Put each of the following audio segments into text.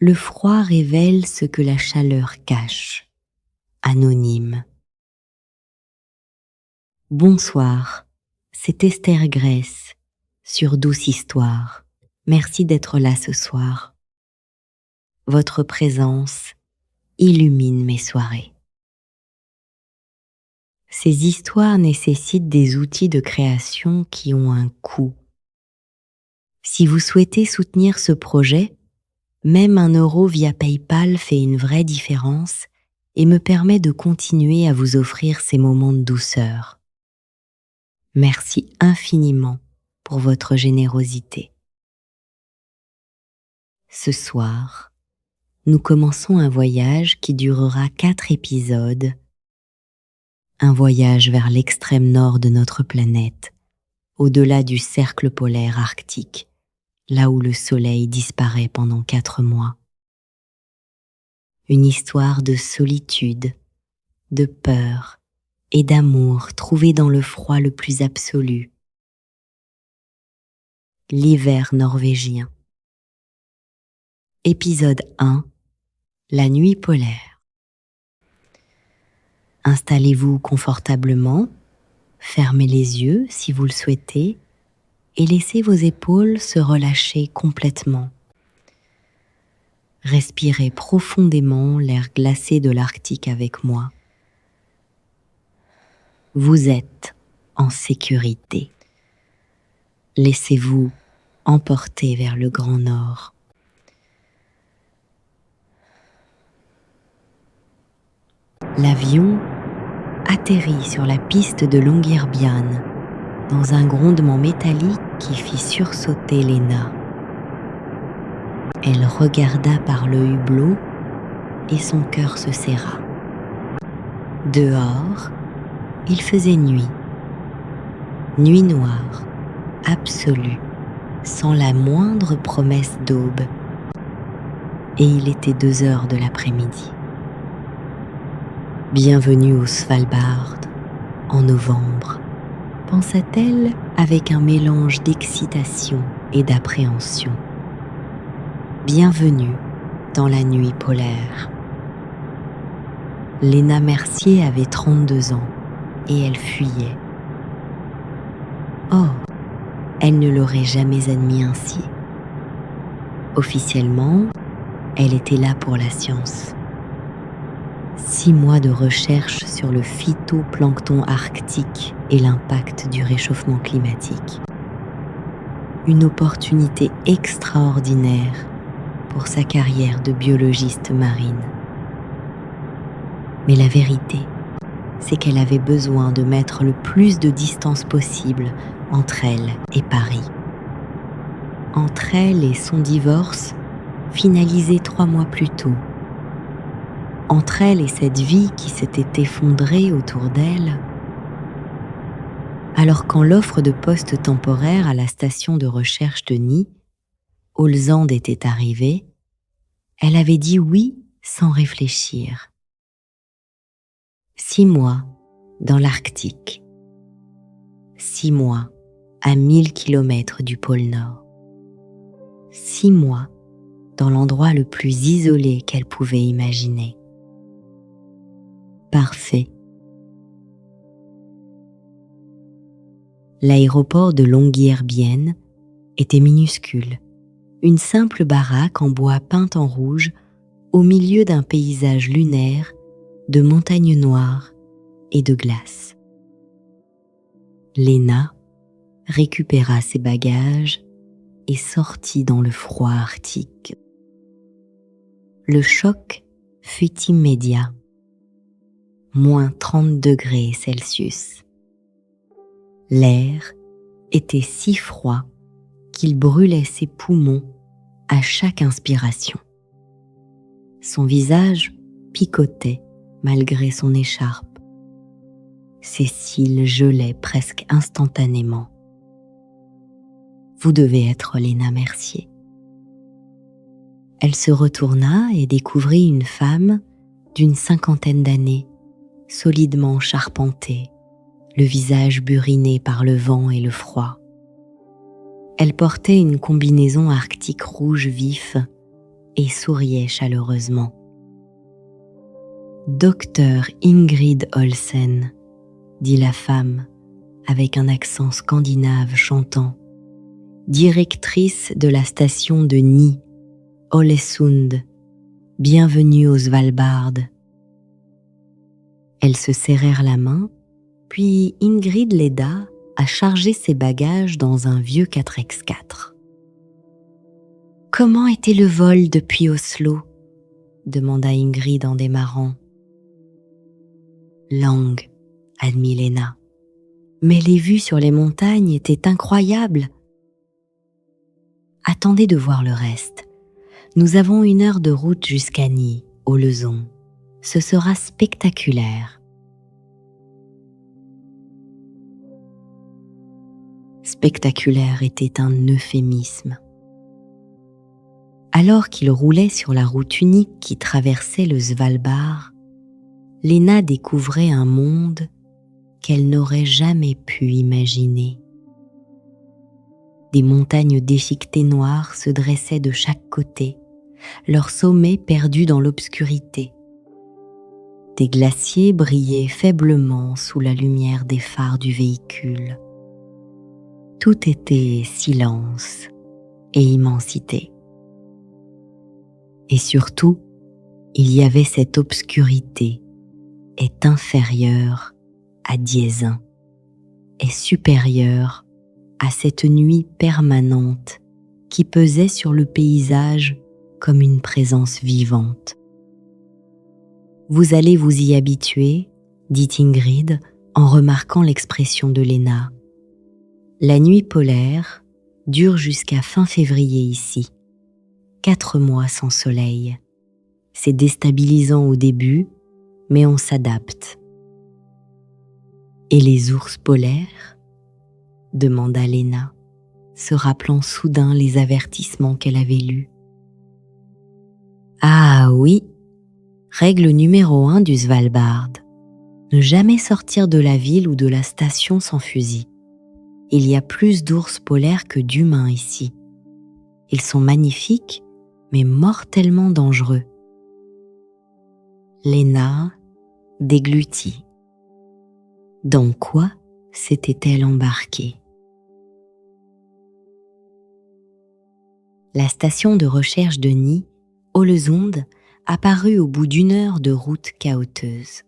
Le froid révèle ce que la chaleur cache. Anonyme. Bonsoir, c'est Esther Grèce, sur Douce Histoire. Merci d'être là ce soir. Votre présence illumine mes soirées. Ces histoires nécessitent des outils de création qui ont un coût. Si vous souhaitez soutenir ce projet, même 1 euro via PayPal fait une vraie différence et me permet de continuer à vous offrir ces moments de douceur. Merci infiniment pour votre générosité. Ce soir, nous commençons un voyage qui durera 4 épisodes. Un voyage vers l'extrême nord de notre planète, au-delà du cercle polaire arctique, là où le soleil disparaît pendant 4 mois. Une histoire de solitude, de peur et d'amour trouvée dans le froid le plus absolu. L'hiver norvégien. Épisode 1. La nuit polaire. Installez-vous confortablement, fermez les yeux si vous le souhaitez et laissez vos épaules se relâcher complètement. Respirez profondément l'air glacé de l'Arctique avec moi. Vous êtes en sécurité. Laissez-vous emporter vers le Grand Nord. L'avion atterrit sur la piste de Longyearbyen dans un grondement métallique qui fit sursauter Lena. Elle regarda par le hublot et son cœur se serra. Dehors, il faisait nuit. Nuit noire, absolue, sans la moindre promesse d'aube. Et il était 2 heures de l'après-midi. Bienvenue au Svalbard, en novembre, pensa-t-elle avec un mélange d'excitation et d'appréhension. Bienvenue dans la nuit polaire. Lena Mercier avait 32 ans et elle fuyait. Oh, elle ne l'aurait jamais admis ainsi. Officiellement, elle était là pour la science. 6 mois de recherche sur le phytoplancton arctique et l'impact du réchauffement climatique. Une opportunité extraordinaire pour sa carrière de biologiste marine. Mais la vérité, c'est qu'elle avait besoin de mettre le plus de distance possible entre elle et Paris. Entre elle et son divorce, finalisé 3 mois plus tôt. Entre elle et cette vie qui s'était effondrée autour d'elle. Alors quand l'offre de poste temporaire à la station de recherche de Nid, Ålesand, était arrivée, elle avait dit oui sans réfléchir. 6 mois dans l'Arctique. 6 mois à 1000 km du pôle Nord. 6 mois dans l'endroit le plus isolé qu'elle pouvait imaginer. Parfait. L'aéroport de Longyearbyen était minuscule, une simple baraque en bois peinte en rouge au milieu d'un paysage lunaire de montagnes noires et de glace. Lena récupéra ses bagages et sortit dans le froid arctique. Le choc fut immédiat. Moins 30 degrés Celsius. L'air était si froid qu'il brûlait ses poumons à chaque inspiration. Son visage picotait malgré son écharpe. Ses cils gelaient presque instantanément. Vous devez être Lena Mercier. Elle se retourna et découvrit une femme d'une 50aine d'années, solidement charpentée, le visage buriné par le vent et le froid. Elle portait une combinaison arctique rouge vif et souriait chaleureusement. Docteur Ingrid Olsen, dit la femme avec un accent scandinave chantant, directrice de la station de Ny, Ålesund, bienvenue au Svalbard. Elles se serrèrent la main, puis Ingrid l'aida à charger ses bagages dans un vieux 4x4. « Comment était le vol depuis Oslo ?» demanda Ingrid en démarrant. « Langue, admit Lena. Mais les vues sur les montagnes étaient incroyables. » Attendez de voir le reste. Nous avons 1 heure de route jusqu'à Ny, au Lezon. Ce sera spectaculaire. Spectaculaire était un euphémisme. Alors qu'il roulait sur la route unique qui traversait le Svalbard, Lena découvrait un monde qu'elle n'aurait jamais pu imaginer. Des montagnes déchiquetées noires se dressaient de chaque côté, leurs sommets perdus dans l'obscurité. Des glaciers brillaient faiblement sous la lumière des phares du véhicule. Tout était silence et immensité. Et surtout, il y avait cette obscurité, est inférieure à dièse 1, est supérieure à cette nuit permanente qui pesait sur le paysage comme une présence vivante. Vous allez vous y habituer, dit Ingrid en remarquant l'expression de Lena. La nuit polaire dure jusqu'à fin février ici. 4 mois sans soleil. C'est déstabilisant au début, mais on s'adapte. Et les ours polaires ? Demanda Lena, se rappelant soudain les avertissements qu'elle avait lus. Ah oui, règle numéro 1 du Svalbard. Ne jamais sortir de la ville ou de la station sans fusil. Il y a plus d'ours polaires que d'humains ici. Ils sont magnifiques, mais mortellement dangereux. Lena déglutit. Dans quoi s'était-elle embarquée ? La station de recherche de Ny, Ålesund, apparut au bout d'1 heure de route cahoteuse.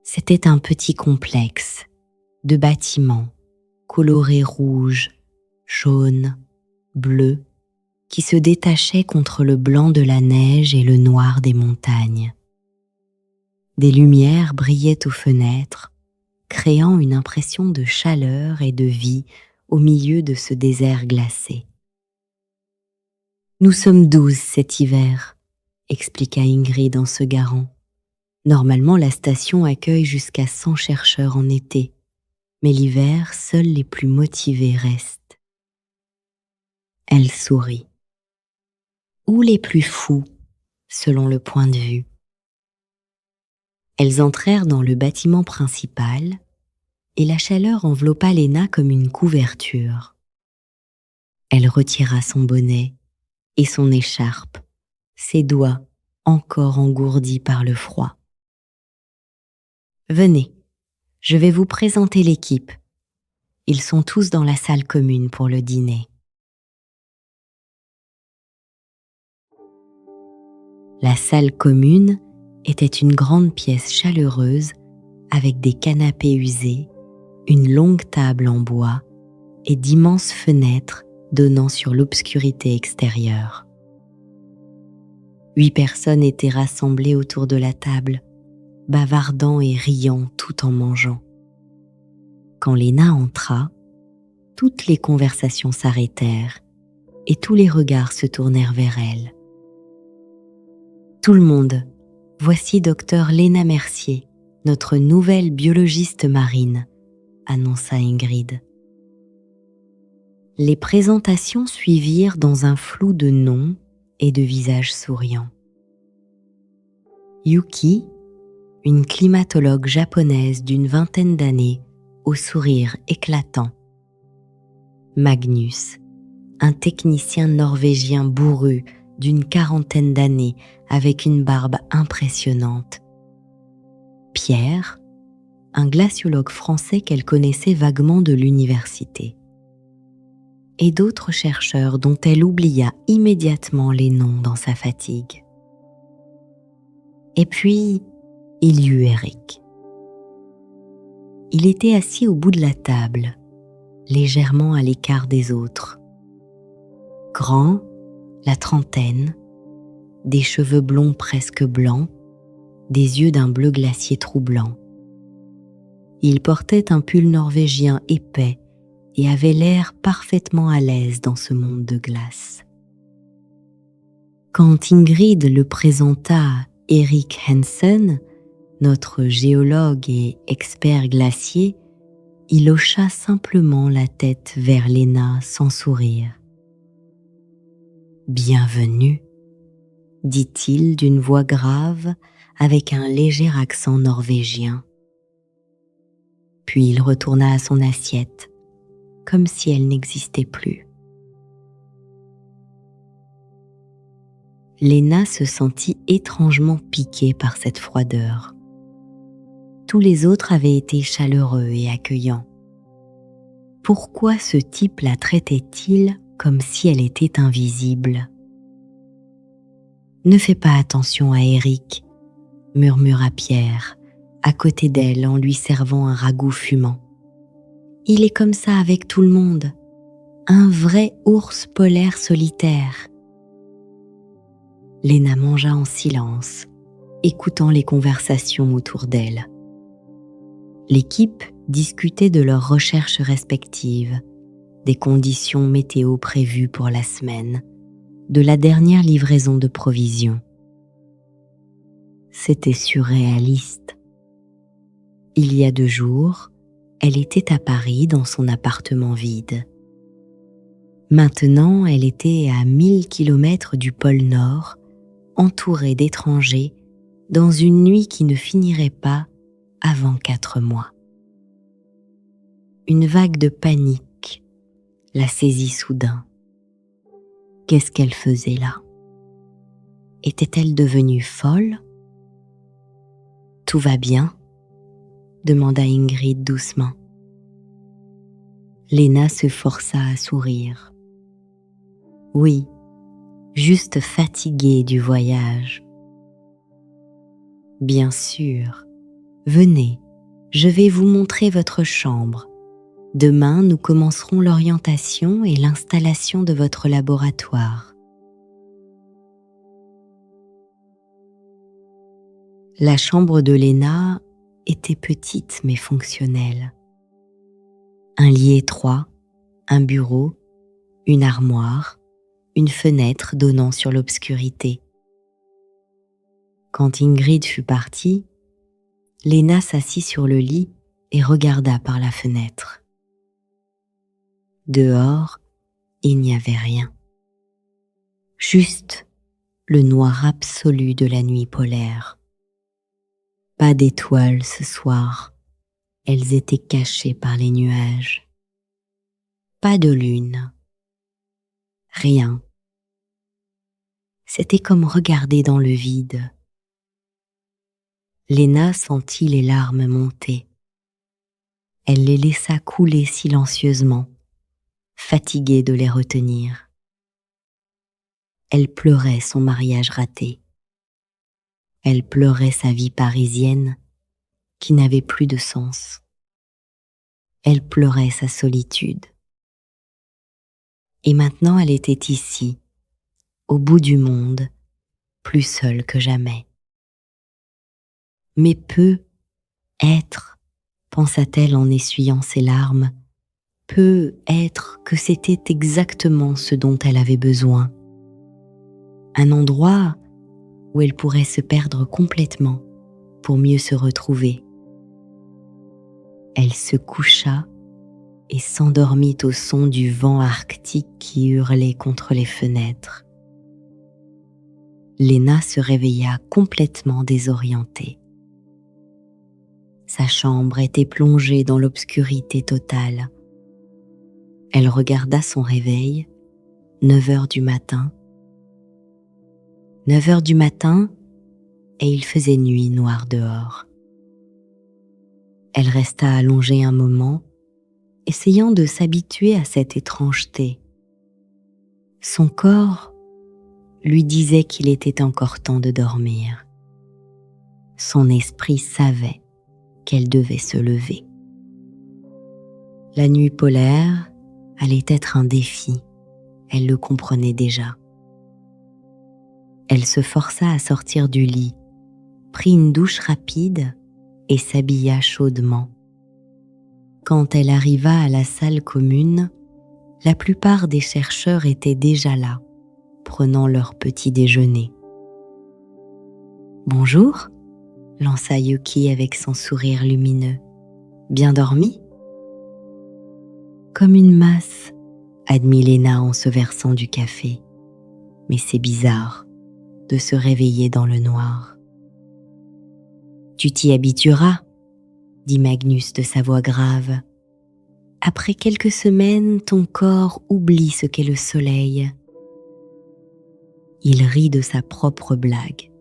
C'était un petit complexe de bâtiments colorés rouge, jaune, bleu, qui se détachaient contre le blanc de la neige et le noir des montagnes. Des lumières brillaient aux fenêtres, créant une impression de chaleur et de vie au milieu de ce désert glacé. « Nous sommes 12 cet hiver », expliqua Ingrid en se garant. Normalement, la station accueille jusqu'à 100 chercheurs en été, mais l'hiver, seuls les plus motivés restent. Elle sourit. Ou les plus fous, selon le point de vue. Elles entrèrent dans le bâtiment principal et la chaleur enveloppa Lena comme une couverture. Elle retira son bonnet et son écharpe, ses doigts encore engourdis par le froid. « Venez, je vais vous présenter l'équipe. Ils sont tous dans la salle commune pour le dîner. » La salle commune était une grande pièce chaleureuse avec des canapés usés, une longue table en bois et d'immenses fenêtres donnant sur l'obscurité extérieure. 8 personnes étaient rassemblées autour de la table, bavardant et riant tout en mangeant. Quand Lena entra, toutes les conversations s'arrêtèrent et tous les regards se tournèrent vers elle. Tout le monde, voici docteur Lena Mercier, notre nouvelle biologiste marine, annonça Ingrid. Les présentations suivirent dans un flou de noms et de visages souriants. Yuki, une climatologue japonaise d'une 20aine d'années, au sourire éclatant. Magnus, un technicien norvégien bourru d'une quarantaine d'années avec une barbe impressionnante. Pierre, un glaciologue français qu'elle connaissait vaguement de l'université. Et d'autres chercheurs dont elle oublia immédiatement les noms dans sa fatigue. Et puis, il y eut Eric. Il était assis au bout de la table, légèrement à l'écart des autres. Grand, la trentaine, des cheveux blonds presque blancs, des yeux d'un bleu glacier troublant. Il portait un pull norvégien épais et avait l'air parfaitement à l'aise dans ce monde de glace. Quand Ingrid le présenta à Erik Hansen, notre géologue et expert glacier, il hocha simplement la tête vers Lena sans sourire. « Bienvenue », dit-il d'une voix grave avec un léger accent norvégien. Puis il retourna à son assiette, comme si elle n'existait plus. Lena se sentit étrangement piquée par cette froideur. Tous les autres avaient été chaleureux et accueillants. Pourquoi ce type la traitait-il comme si elle était invisible ? « Ne fais pas attention à Eric », murmura Pierre, à côté d'elle en lui servant un ragoût fumant. « Il est comme ça avec tout le monde, un vrai ours polaire solitaire. » Lena mangea en silence, écoutant les conversations autour d'elle. L'équipe discutait de leurs recherches respectives, des conditions météo prévues pour la semaine, de la dernière livraison de provisions. C'était surréaliste. Il y a 2 jours, elle était à Paris dans son appartement vide. Maintenant, elle était à 1000 kilomètres du pôle Nord, entourée d'étrangers, dans une nuit qui ne finirait pas avant 4 mois. Une vague de panique la saisit soudain. Qu'est-ce qu'elle faisait là? Était-elle devenue folle? « Tout va bien ?» demanda Ingrid doucement. Lena se força à sourire. « Oui, juste fatiguée du voyage. »« Bien sûr. Venez, je vais vous montrer votre chambre. Demain, nous commencerons l'orientation et l'installation de votre laboratoire. » La chambre de Lena était petite mais fonctionnelle. Un lit étroit, un bureau, une armoire, une fenêtre donnant sur l'obscurité. Quand Ingrid fut partie, Lena s'assit sur le lit et regarda par la fenêtre. Dehors, il n'y avait rien. Juste le noir absolu de la nuit polaire. Pas d'étoiles ce soir, elles étaient cachées par les nuages. Pas de lune. Rien. C'était comme regarder dans le vide. Lena sentit les larmes monter. Elle les laissa couler silencieusement, fatiguée de les retenir. Elle pleurait son mariage raté. Elle pleurait sa vie parisienne qui n'avait plus de sens. Elle pleurait sa solitude. Et maintenant elle était ici, au bout du monde, plus seule que jamais. Mais être, pensa-t-elle en essuyant ses larmes, peut être que c'était exactement ce dont elle avait besoin. Un endroit où elle pourrait se perdre complètement pour mieux se retrouver. Elle se coucha et s'endormit au son du vent arctique qui hurlait contre les fenêtres. Lena se réveilla complètement désorientée. Sa chambre était plongée dans l'obscurité totale. Elle regarda son réveil, 9 heures du matin, 9 heures du matin, et il faisait nuit noire dehors. Elle resta allongée un moment, essayant de s'habituer à cette étrangeté. Son corps lui disait qu'il était encore temps de dormir. Son esprit savait qu'elle devait se lever. La nuit polaire allait être un défi, elle le comprenait déjà. Elle se força à sortir du lit, prit une douche rapide et s'habilla chaudement. Quand elle arriva à la salle commune, la plupart des chercheurs étaient déjà là, prenant leur petit déjeuner. « Bonjour » lança Yuki avec son sourire lumineux. « Bien dormi ?» « Comme une masse » admit Léna en se versant du café. « Mais c'est bizarre de se réveiller dans le noir. »« Tu t'y habitueras » dit Magnus de sa voix grave. « Après quelques semaines, ton corps oublie ce qu'est le soleil. » Il rit de sa propre blague,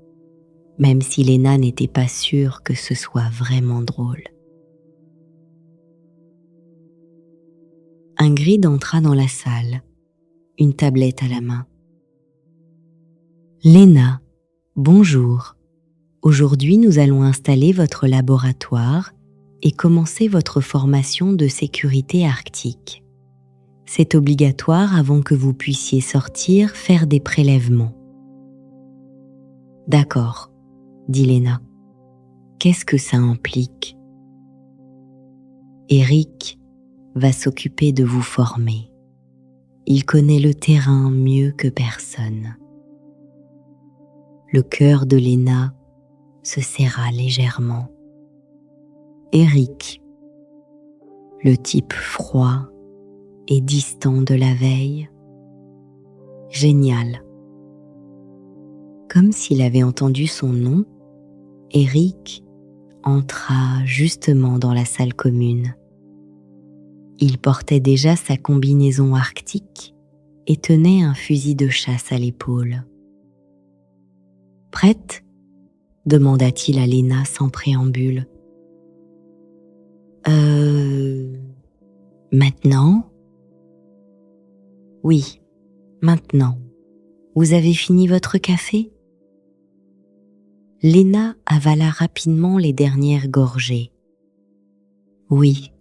même si Léna n'était pas sûre que ce soit vraiment drôle. Ingrid entra dans la salle, une tablette à la main. « Léna, bonjour. Aujourd'hui, nous allons installer votre laboratoire et commencer votre formation de sécurité arctique. C'est obligatoire avant que vous puissiez sortir faire des prélèvements. » « D'accord, » dit Léna. « Qu'est-ce que ça implique ?»« Eric va s'occuper de vous former. Il connaît le terrain mieux que personne. » Le cœur de Léna se serra légèrement. Eric, le type froid et distant de la veille, génial. Comme s'il avait entendu son nom, Eric entra justement dans la salle commune. Il portait déjà sa combinaison arctique et tenait un fusil de chasse à l'épaule. « Prête ?» demanda-t-il à Léna sans préambule. Maintenant ?»« Oui, maintenant. Vous avez fini votre café ?» Léna avala rapidement les dernières gorgées. « Oui. »«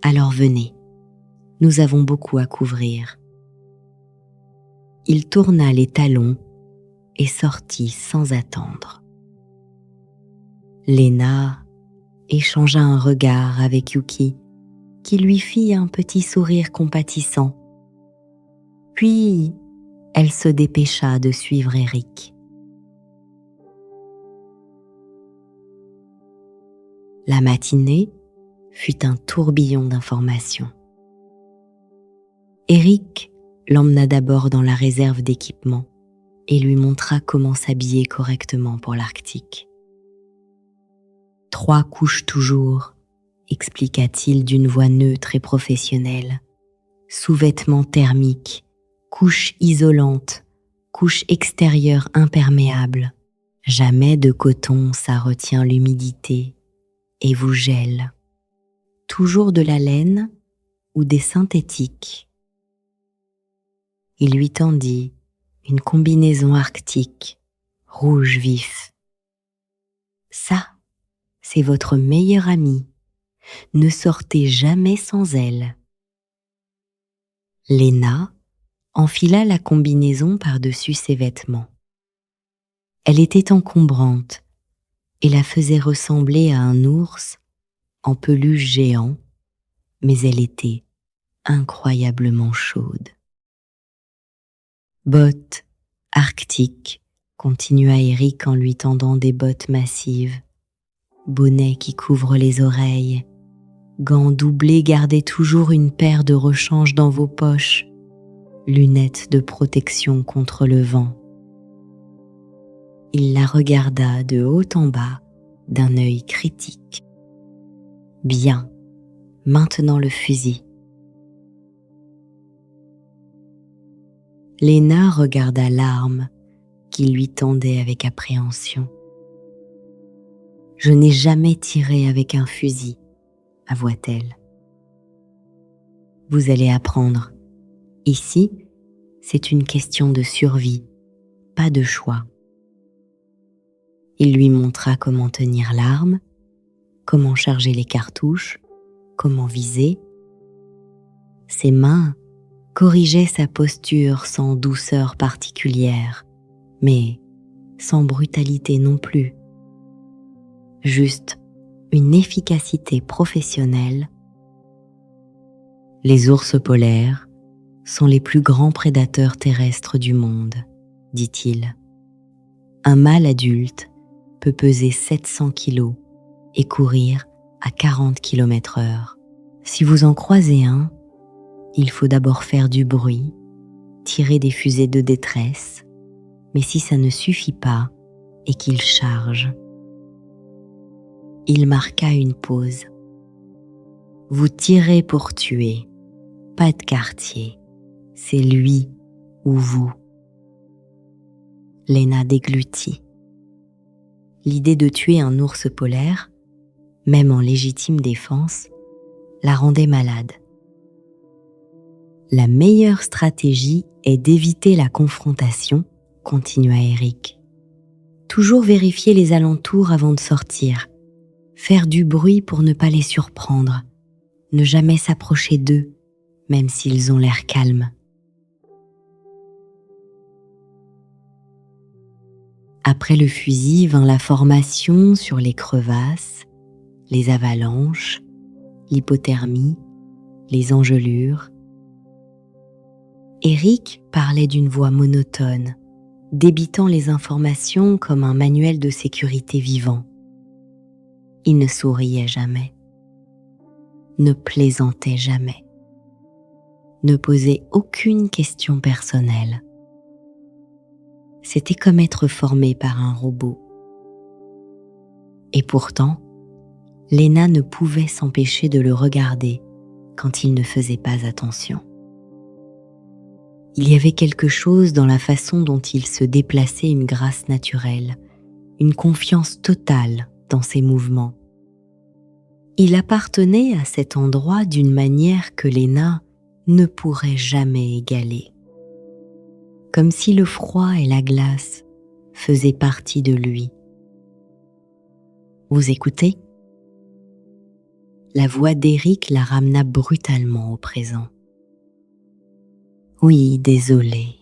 Alors venez, nous avons beaucoup à couvrir. » Il tourna les talons et sortit sans attendre. Léna échangea un regard avec Yuki, qui lui fit un petit sourire compatissant. Puis, elle se dépêcha de suivre Eric. La matinée fut un tourbillon d'informations. Eric l'emmena d'abord dans la réserve d'équipement et lui montra comment s'habiller correctement pour l'Arctique. « 3 couches toujours, » expliqua-t-il d'une voix neutre et professionnelle. « Sous-vêtements thermiques, couche isolante, couche extérieure imperméable. Jamais de coton, ça retient l'humidité et vous gèle. Toujours de la laine ou des synthétiques. » Il lui tendit une combinaison arctique, rouge vif. « Ça, c'est votre meilleure amie. Ne sortez jamais sans elle. » Léna enfila la combinaison par-dessus ses vêtements. Elle était encombrante et la faisait ressembler à un ours en peluche géant, mais elle était incroyablement chaude. « Bottes arctiques », continua Eric en lui tendant des bottes massives. Bonnet qui couvre les oreilles. Gants doublés, gardez toujours une paire de rechanges dans vos poches. Lunettes de protection contre le vent. Il la regarda de haut en bas d'un œil critique. Bien, maintenant le fusil. Léna regarda l'arme qui lui tendait avec appréhension. « Je n'ai jamais tiré avec un fusil, » avoua-t-elle. « Vous allez apprendre. Ici, c'est une question de survie, pas de choix. » Il lui montra comment tenir l'arme, comment charger les cartouches, comment viser. Ses mains corrigeaient sa posture sans douceur particulière, mais sans brutalité non plus. Juste une efficacité professionnelle. Les ours polaires sont les plus grands prédateurs terrestres du monde, dit-il. Un mâle adulte peut peser 700 kilos et courir à 40 km/h. Si vous en croisez un, il faut d'abord faire du bruit, tirer des fusées de détresse, mais si ça ne suffit pas et qu'il charge. Il marqua une pause. Vous tirez pour tuer, pas de quartier, c'est lui ou vous. Léna déglutit. L'idée de tuer un ours polaire, même en légitime défense, la rendait malade. La meilleure stratégie est d'éviter la confrontation, continua Eric. Toujours vérifier les alentours avant de sortir, faire du bruit pour ne pas les surprendre, ne jamais s'approcher d'eux, même s'ils ont l'air calmes. Après le fusil vint la formation sur les crevasses, les avalanches, l'hypothermie, les engelures. Eric parlait d'une voix monotone, débitant les informations comme un manuel de sécurité vivant. Il ne souriait jamais, ne plaisantait jamais, ne posait aucune question personnelle. C'était comme être formé par un robot. Et pourtant, Léna ne pouvait s'empêcher de le regarder quand il ne faisait pas attention. Il y avait quelque chose dans la façon dont il se déplaçait, une grâce naturelle, une confiance totale dans ses mouvements. Il appartenait à cet endroit d'une manière que Léna ne pourrait jamais égaler. Comme si le froid et la glace faisaient partie de lui. Vous écoutez ? La voix d'Eric la ramena brutalement au présent. Oui, désolé.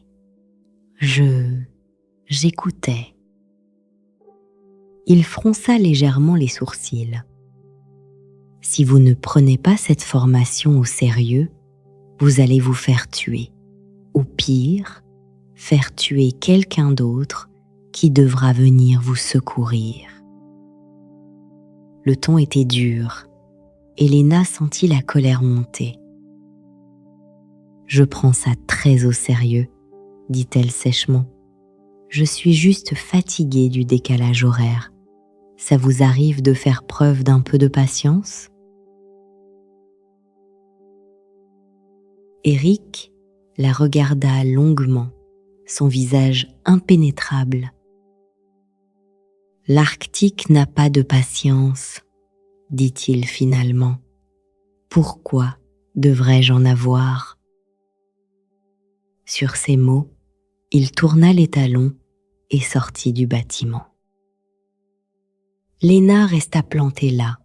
J'écoutais. Il fronça légèrement les sourcils. Si vous ne prenez pas cette formation au sérieux, vous allez vous faire tuer. Ou pire, faire tuer quelqu'un d'autre qui devra venir vous secourir. Le ton était dur, et Léna sentit la colère monter. « Je prends ça très au sérieux, » dit-elle sèchement. « Je suis juste fatiguée du décalage horaire. Ça vous arrive de faire preuve d'un peu de patience ?» Eric la regarda longuement, son visage impénétrable. « L'Arctique n'a pas de patience, » dit-il finalement. « Pourquoi devrais-je en avoir ?» Sur ces mots, il tourna les talons et sortit du bâtiment. Léna resta plantée là,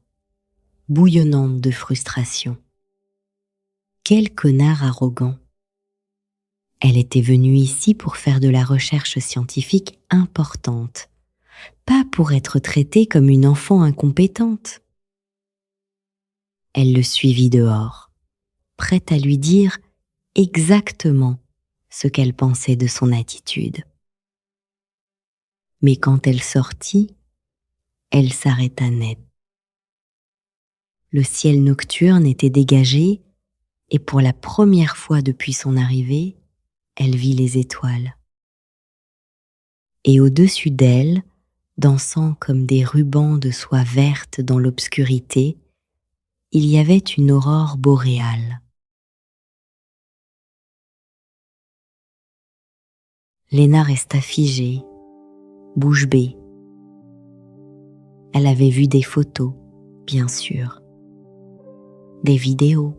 bouillonnante de frustration. Quel connard arrogant! Elle était venue ici pour faire de la recherche scientifique importante, pas pour être traitée comme une enfant incompétente. Elle le suivit dehors, prête à lui dire exactement ce qu'elle pensait de son attitude. Mais quand elle sortit, elle s'arrêta net. Le ciel nocturne était dégagé et pour la première fois depuis son arrivée, elle vit les étoiles. Et au-dessus d'elle, dansant comme des rubans de soie verte dans l'obscurité, il y avait une aurore boréale. Léna resta figée, bouche bée. Elle avait vu des photos, bien sûr, des vidéos,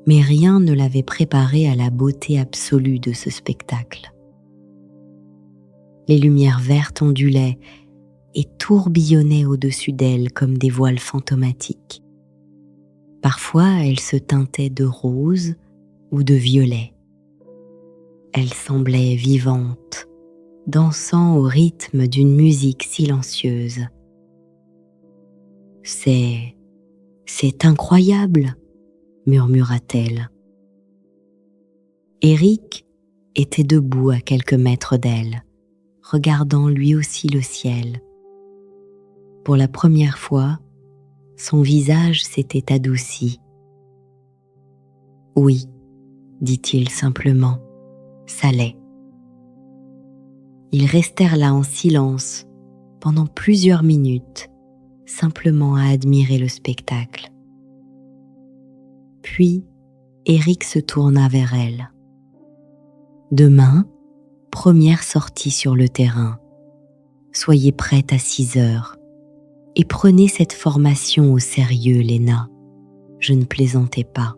mais rien ne l'avait préparée à la beauté absolue de ce spectacle. Les lumières vertes ondulaient et tourbillonnaient au-dessus d'elle comme des voiles fantomatiques. Parfois, elles se teintaient de rose ou de violet. Elles semblaient vivantes, dansant au rythme d'une musique silencieuse. C'est incroyable, murmura-t-elle. Éric était debout à quelques mètres d'elle, regardant lui aussi le ciel. Pour la première fois, son visage s'était adouci. « Oui, dit-il simplement, ça l'est. » Ils restèrent là en silence pendant plusieurs minutes, simplement à admirer le spectacle. Puis, Éric se tourna vers elle. « Demain, première sortie sur le terrain. Soyez prête à 6 heures. Et prenez cette formation au sérieux, Léna. Je ne plaisantais pas.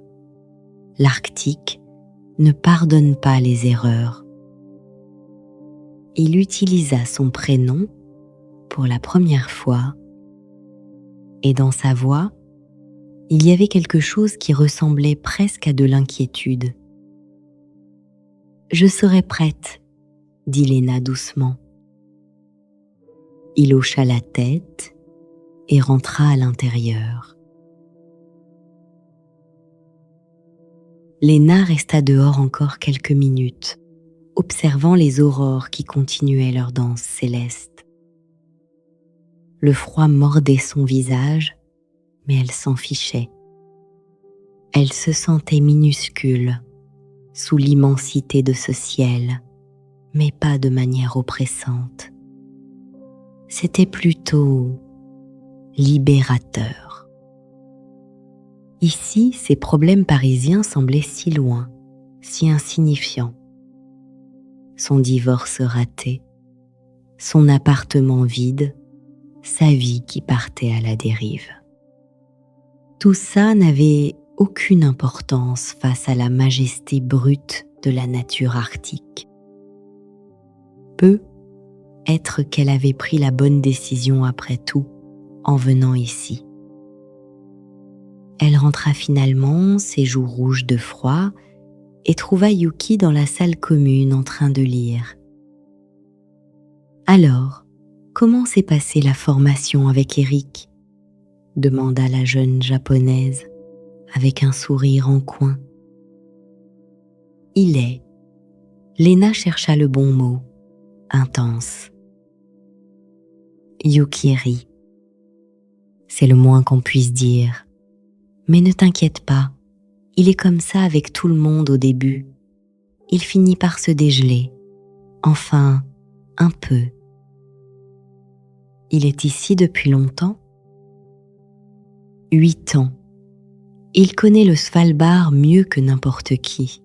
L'Arctique ne pardonne pas les erreurs. » Il utilisa son prénom pour la première fois, et dans sa voix, il y avait quelque chose qui ressemblait presque à de l'inquiétude. « Je serai prête, » dit Léna doucement. Il hocha la tête et rentra à l'intérieur. Léna resta dehors encore quelques minutes, observant les aurores qui continuaient leur danse céleste. Le froid mordait son visage, mais elle s'en fichait. Elle se sentait minuscule, sous l'immensité de ce ciel, mais pas de manière oppressante. C'était plutôt libérateur. Ici, ces problèmes parisiens semblaient si loin, si insignifiants. Son divorce raté, son appartement vide, sa vie qui partait à la dérive. Tout ça n'avait aucune importance face à la majesté brute de la nature arctique. Peut être qu'elle avait pris la bonne décision après tout en venant ici. Elle rentra finalement, ses joues rouges de froid, et trouva Yuki dans la salle commune en train de lire. « Alors, comment s'est passée la formation avec Éric ?» demanda la jeune japonaise avec un sourire en coin. « Il est. » Léna chercha le bon mot. Intense. Yuki rit. « C'est le moins qu'on puisse dire. Mais ne t'inquiète pas, il est comme ça avec tout le monde au début. Il finit par se dégeler. Enfin, un peu. » « Il est ici depuis longtemps ?» 8 ans. Il connaît le Svalbard mieux que n'importe qui.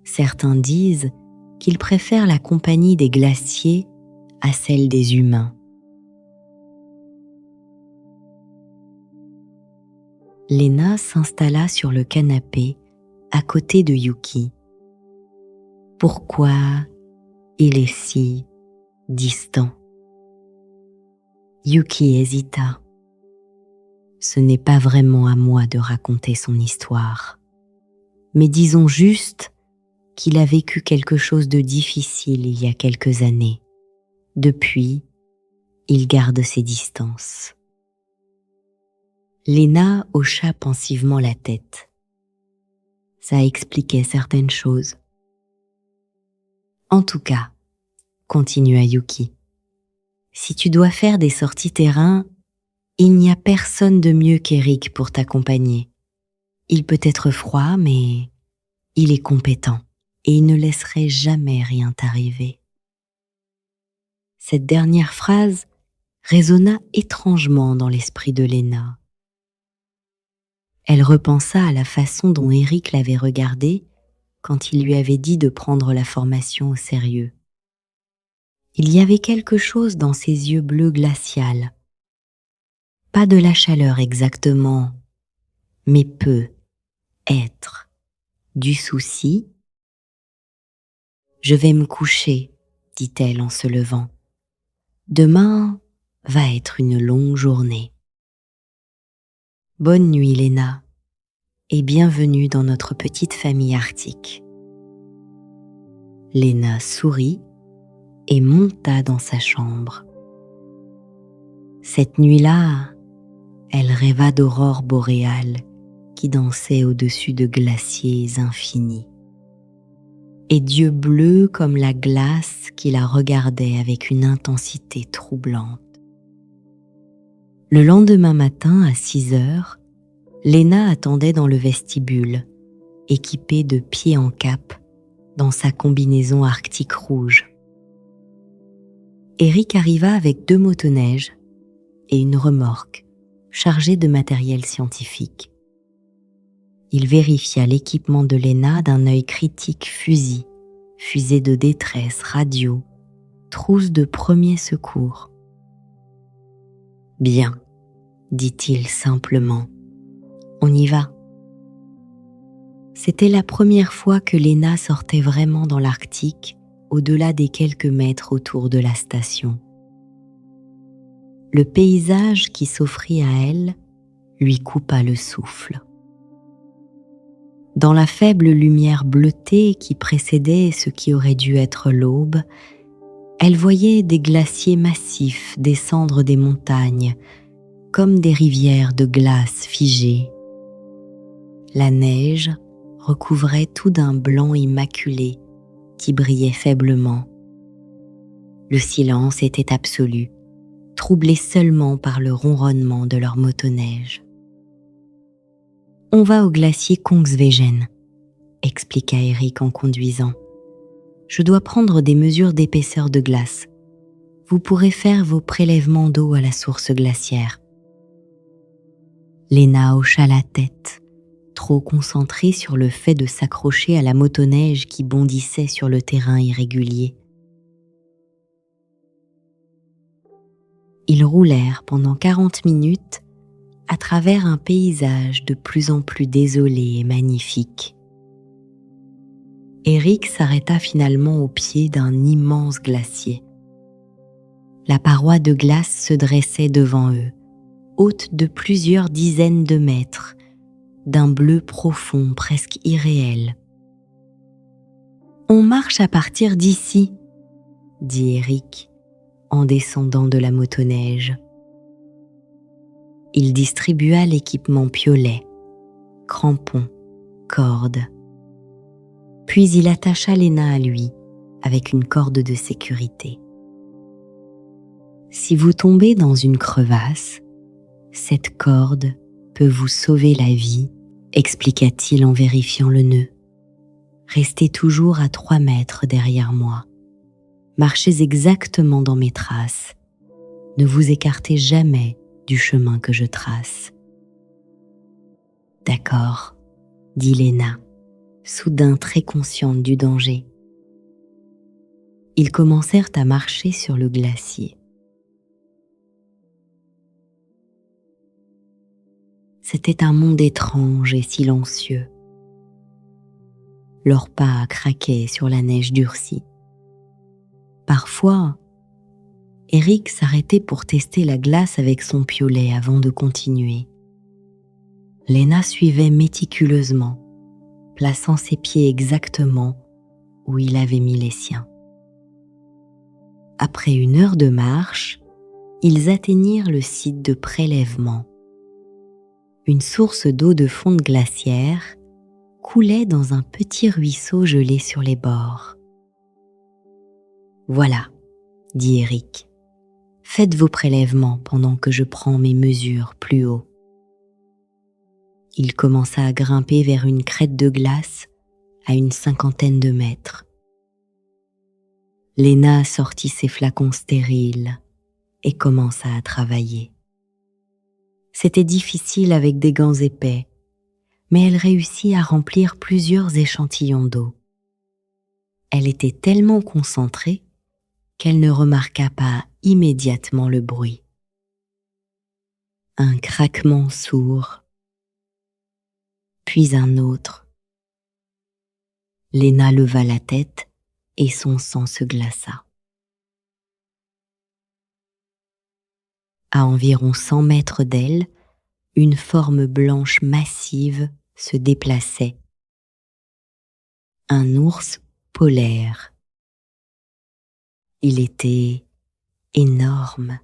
Certains disent qu'il préfère la compagnie des glaciers à celle des humains. Léna s'installa sur le canapé à côté de Yuki. Pourquoi il est si distant? Yuki hésita. Ce n'est pas vraiment à moi de raconter son histoire, mais disons juste qu'il a vécu quelque chose de difficile il y a quelques années. Depuis, il garde ses distances. Léna hocha pensivement la tête. Ça expliquait certaines choses. En tout cas, continua Yuki, si tu dois faire des sorties terrain, il n'y a personne de mieux qu'Éric pour t'accompagner. Il peut être froid, mais il est compétent et il ne laisserait jamais rien t'arriver. Cette dernière phrase résonna étrangement dans l'esprit de Léna. Elle repensa à la façon dont Éric l'avait regardée quand il lui avait dit de prendre la formation au sérieux. Il y avait quelque chose dans ses yeux bleus glacial. Pas de la chaleur exactement, mais être, du souci. « Je vais me coucher », dit-elle en se levant. « Demain va être une longue journée. » Bonne nuit, Léna, et bienvenue dans notre petite famille arctique. Léna sourit et monta dans sa chambre. Cette nuit-là, elle rêva d'aurores boréales qui dansaient au-dessus de glaciers infinis, et d'yeux bleus comme la glace qui la regardaient avec une intensité troublante. Le lendemain matin, à 6 heures, Léna attendait dans le vestibule, équipée de pied en cap, dans sa combinaison arctique rouge. Eric arriva avec 2 motoneiges et une remorque chargée de matériel scientifique. Il vérifia l'équipement de Léna d'un œil critique fusil, fusée de détresse, radio, trousse de premiers secours. « Bien », dit-il simplement, « on y va ». C'était la première fois que Léna sortait vraiment dans l'Arctique, au-delà des quelques mètres autour de la station. Le paysage qui s'offrit à elle lui coupa le souffle. Dans la faible lumière bleutée qui précédait ce qui aurait dû être l'aube, elle voyait des glaciers massifs descendre des montagnes, comme des rivières de glace figées. La neige recouvrait tout d'un blanc immaculé qui brillait faiblement. Le silence était absolu, troublé seulement par le ronronnement de leur motoneige. « On va au glacier Kongsvegen », expliqua Eric en conduisant. « Je dois prendre des mesures d'épaisseur de glace. Vous pourrez faire vos prélèvements d'eau à la source glaciaire. » Léna hocha la tête, trop concentrée sur le fait de s'accrocher à la motoneige qui bondissait sur le terrain irrégulier. Ils roulèrent pendant 40 minutes à travers un paysage de plus en plus désolé et magnifique. Eric s'arrêta finalement au pied d'un immense glacier. La paroi de glace se dressait devant eux, haute de plusieurs dizaines de mètres, d'un bleu profond presque irréel. « On marche à partir d'ici », dit Eric, en descendant de la motoneige. Il distribua l'équipement piolet, crampons, cordes. Puis il attacha Léna à lui avec une corde de sécurité. « Si vous tombez dans une crevasse, cette corde peut vous sauver la vie », expliqua-t-il en vérifiant le nœud. « Restez toujours à 3 mètres derrière moi. Marchez exactement dans mes traces. Ne vous écartez jamais du chemin que je trace. »« D'accord, » dit Léna, soudain très consciente du danger. Ils commencèrent à marcher sur le glacier. C'était un monde étrange et silencieux. Leurs pas craquaient sur la neige durcie. Parfois, Eric s'arrêtait pour tester la glace avec son piolet avant de continuer. Léna suivait méticuleusement, plaçant ses pieds exactement où il avait mis les siens. Après 1 heure de marche, ils atteignirent le site de prélèvement. Une source d'eau de fonte glaciaire coulait dans un petit ruisseau gelé sur les bords. « Voilà », dit Eric, « faites vos prélèvements pendant que je prends mes mesures plus haut. » Il commença à grimper vers une crête de glace à une 50aine de mètres. Léna sortit ses flacons stériles et commença à travailler. C'était difficile avec des gants épais, mais elle réussit à remplir plusieurs échantillons d'eau. Elle était tellement concentrée qu'elle ne remarqua pas immédiatement le bruit. Un craquement sourd, puis un autre. Léna leva la tête et son sang se glaça. À environ 100 mètres d'elle, une forme blanche massive se déplaçait. Un ours polaire. Il était énorme,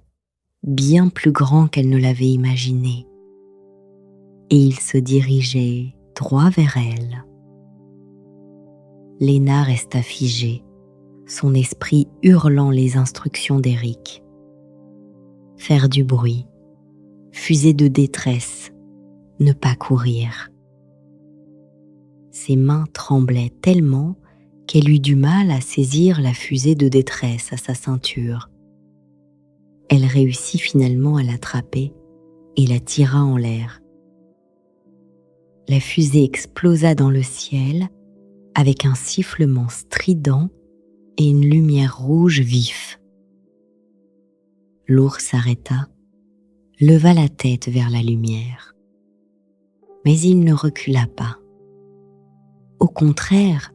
bien plus grand qu'elle ne l'avait imaginé, et il se dirigeait droit vers elle. Léna resta figée, son esprit hurlant les instructions d'Eric. Faire du bruit, fusée de détresse, ne pas courir. Ses mains tremblaient tellement qu'elle eut du mal à saisir la fusée de détresse à sa ceinture. Elle réussit finalement à l'attraper et la tira en l'air. La fusée explosa dans le ciel avec un sifflement strident et une lumière rouge vif. L'ours s'arrêta, leva la tête vers la lumière. Mais il ne recula pas. Au contraire,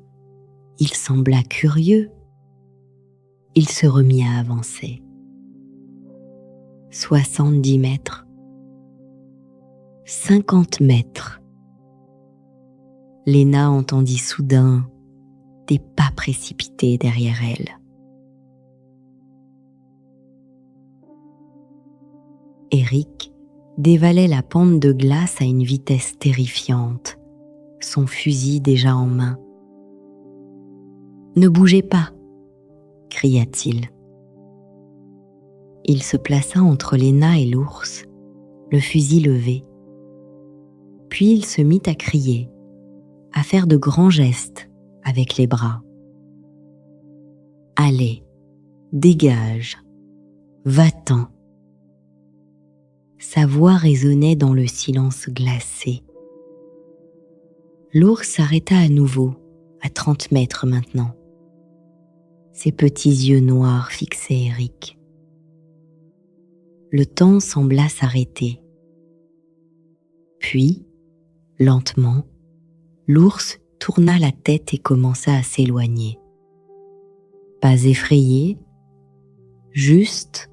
il sembla curieux. Il se remit à avancer. 70 mètres, 50 mètres. Léna entendit soudain des pas précipités derrière elle. Eric dévalait la pente de glace à une vitesse terrifiante, son fusil déjà en main. « Ne bougez pas !» cria-t-il. Il se plaça entre Léna et l'ours, le fusil levé. Puis il se mit à crier, à faire de grands gestes avec les bras. « Allez, dégage, va-t'en !» Sa voix résonnait dans le silence glacé. L'ours s'arrêta à nouveau, à 30 mètres maintenant. Ses petits yeux noirs fixaient Eric. Le temps sembla s'arrêter. Puis, lentement, l'ours tourna la tête et commença à s'éloigner. Pas effrayé, juste,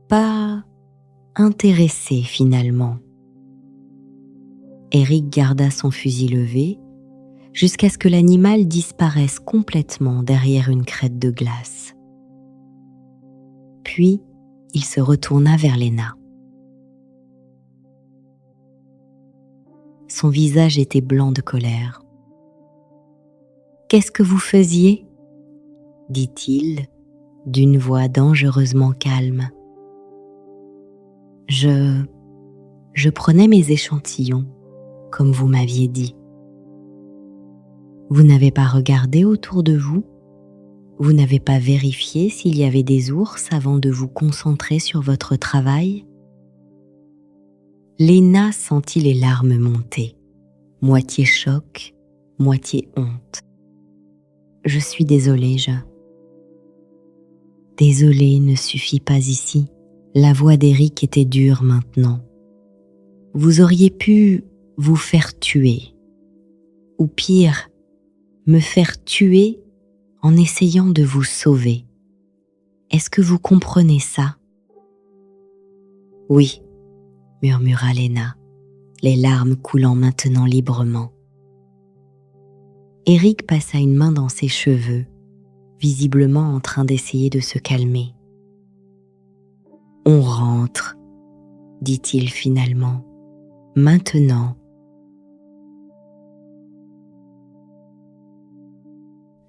pas intéressé finalement. Eric garda son fusil levé jusqu'à ce que l'animal disparaisse complètement derrière une crête de glace. Puis, il se retourna vers Léna. Son visage était blanc de colère. « Qu'est-ce que vous faisiez ?» dit-il d'une voix dangereusement calme. « Je prenais mes échantillons, comme vous m'aviez dit. Vous n'avez pas regardé autour de vous? Vous n'avez pas vérifié s'il y avait des ours avant de vous concentrer sur votre travail ?» Léna sentit les larmes monter, moitié choc, moitié honte. « Je suis désolée, Désolée ne suffit pas ici. La voix d'Eric était dure maintenant. Vous auriez pu vous faire tuer. Ou pire, me faire tuer en essayant de vous sauver. Est-ce que vous comprenez ça? » « Oui, » murmura Léna, les larmes coulant maintenant librement. Eric passa une main dans ses cheveux, visiblement en train d'essayer de se calmer. « On rentre, » dit-il finalement, « maintenant. »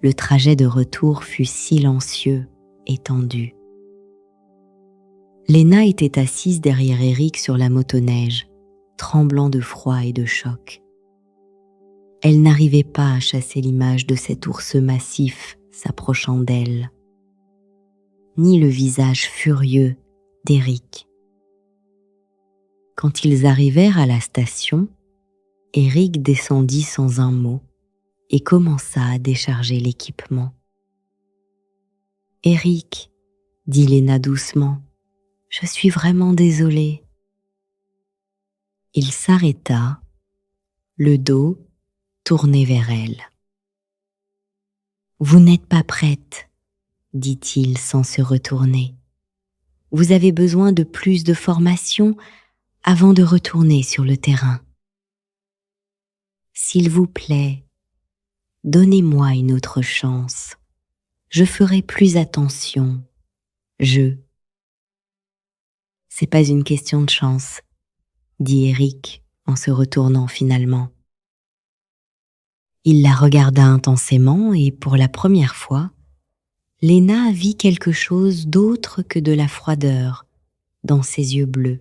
Le trajet de retour fut silencieux et tendu. Léna était assise derrière Eric sur la motoneige, tremblant de froid et de choc. Elle n'arrivait pas à chasser l'image de cet ours massif s'approchant d'elle, ni le visage furieux d'Eric. Quand ils arrivèrent à la station, Eric descendit sans un mot et commença à décharger l'équipement. Eric, dit Léna doucement, je suis vraiment désolée. Il s'arrêta, le dos tourné vers elle. Vous n'êtes pas prête, dit-il sans se retourner. Vous avez besoin de plus de formation avant de retourner sur le terrain. S'il vous plaît, donnez-moi une autre chance. Je ferai plus attention. C'est pas une question de chance, dit Eric en se retournant finalement. Il la regarda intensément et pour la première fois, Léna vit quelque chose d'autre que de la froideur dans ses yeux bleus.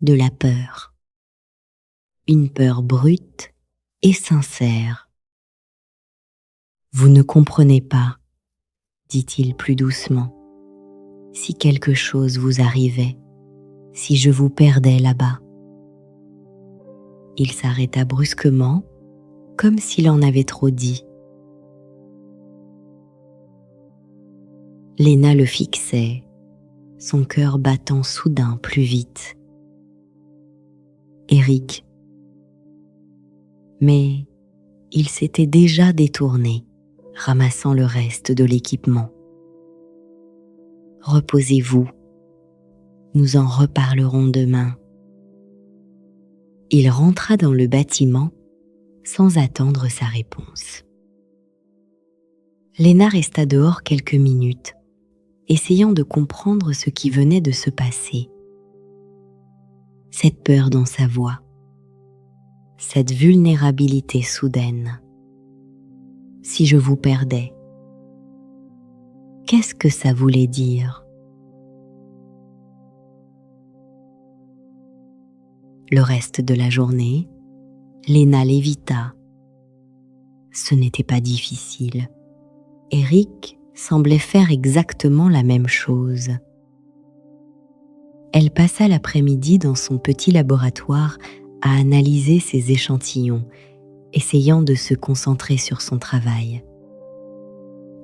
De la peur. Une peur brute et sincère. Vous ne comprenez pas, dit-il plus doucement. Si quelque chose vous arrivait, si je vous perdais là-bas. Il s'arrêta brusquement, comme s'il en avait trop dit. Léna le fixait, son cœur battant soudain plus vite. Eric. Mais il s'était déjà détourné, ramassant le reste de l'équipement. Reposez-vous, nous en reparlerons demain. Il rentra dans le bâtiment sans attendre sa réponse. Léna resta dehors quelques minutes, essayant de comprendre ce qui venait de se passer. Cette peur dans sa voix, cette vulnérabilité soudaine. Si je vous perdais, qu'est-ce que ça voulait dire ? Le reste de la journée, Léna l'évita. Ce n'était pas difficile. Eric semblait faire exactement la même chose. Elle passa l'après-midi dans son petit laboratoire à analyser ses échantillons, essayant de se concentrer sur son travail.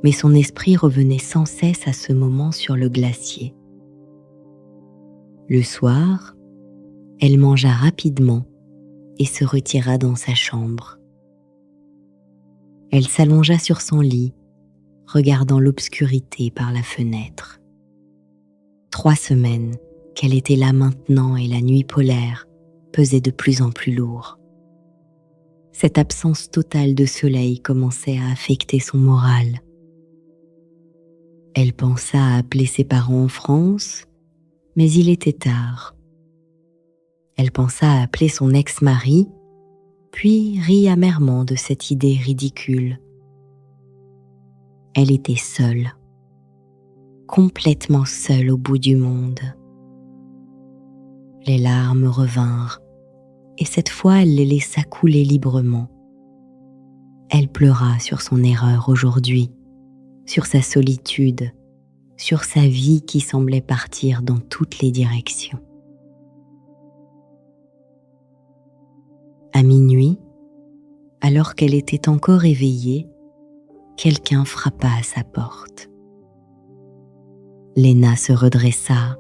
Mais son esprit revenait sans cesse à ce moment sur le glacier. Le soir, elle mangea rapidement et se retira dans sa chambre. Elle s'allongea sur son lit, regardant l'obscurité par la fenêtre. 3 semaines qu'elle était là maintenant et la nuit polaire pesait de plus en plus lourd. Cette absence totale de soleil commençait à affecter son moral. Elle pensa à appeler ses parents en France, mais il était tard. Elle pensa à appeler son ex-mari, puis rit amèrement de cette idée ridicule. Elle était seule, complètement seule au bout du monde. Les larmes revinrent, et cette fois elle les laissa couler librement. Elle pleura sur son erreur aujourd'hui, sur sa solitude, sur sa vie qui semblait partir dans toutes les directions. À minuit, alors qu'elle était encore éveillée, quelqu'un frappa à sa porte. Léna se redressa,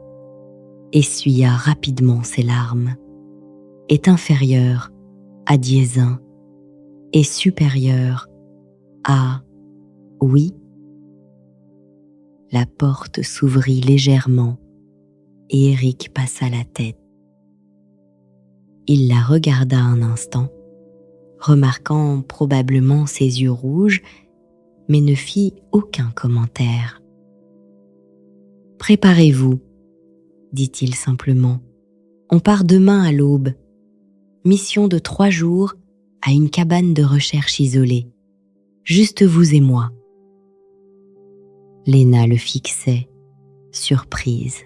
essuya rapidement ses larmes, est inférieure à dièse 1 et supérieure à oui. La porte s'ouvrit légèrement et Eric passa la tête. Il la regarda un instant, remarquant probablement ses yeux rouges, mais ne fit aucun commentaire. « Préparez-vous, dit-il simplement. On part demain à l'aube. Mission de 3 jours à une cabane de recherche isolée. Juste vous et moi. » Léna le fixait, surprise.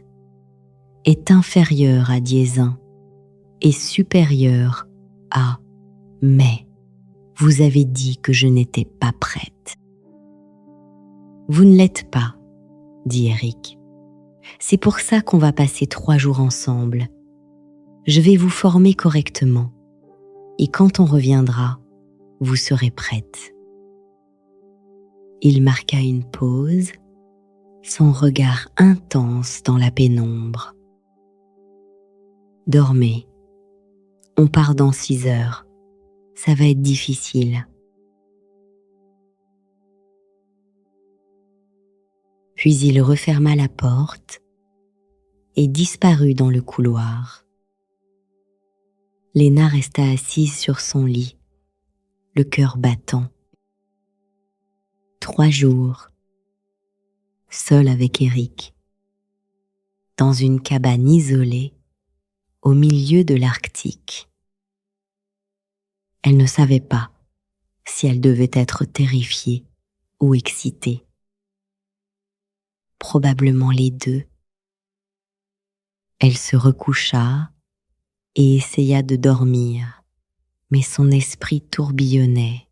Est inférieure à dièse 1 et supérieure à mais. Vous avez dit que je n'étais pas prête. Vous ne l'êtes pas, dit Eric. C'est pour ça qu'on va passer 3 jours ensemble. Je vais vous former correctement. Et quand on reviendra, vous serez prête. Il marqua une pause son regard intense dans la pénombre. Dormez, on part dans 6 heures, ça va être difficile. Puis il referma la porte et disparut dans le couloir. Léna resta assise sur son lit, le cœur battant. 3 jours, seule avec Éric, dans une cabane isolée au milieu de l'Arctique. Elle ne savait pas si elle devait être terrifiée ou excitée. Probablement les deux. Elle se recoucha et essaya de dormir, mais son esprit tourbillonnait.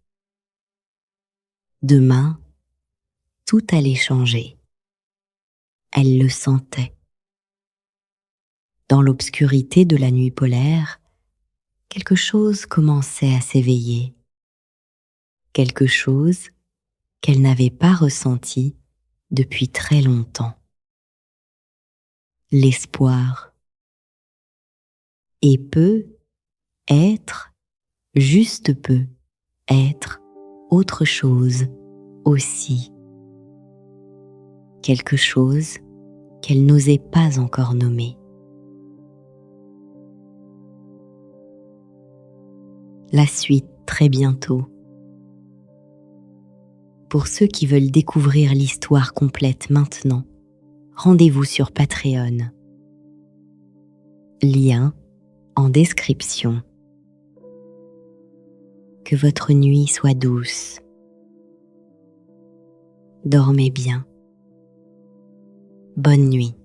Demain, tout allait changer. Elle le sentait. Dans l'obscurité de la nuit polaire, quelque chose commençait à s'éveiller. Quelque chose qu'elle n'avait pas ressenti depuis très longtemps. L'espoir. Et peut être, juste peut être, autre chose aussi. Quelque chose qu'elle n'osait pas encore nommer. La suite très bientôt. Pour ceux qui veulent découvrir l'histoire complète maintenant, rendez-vous sur Patreon. Lien en description. Que votre nuit soit douce. Dormez bien. Bonne nuit.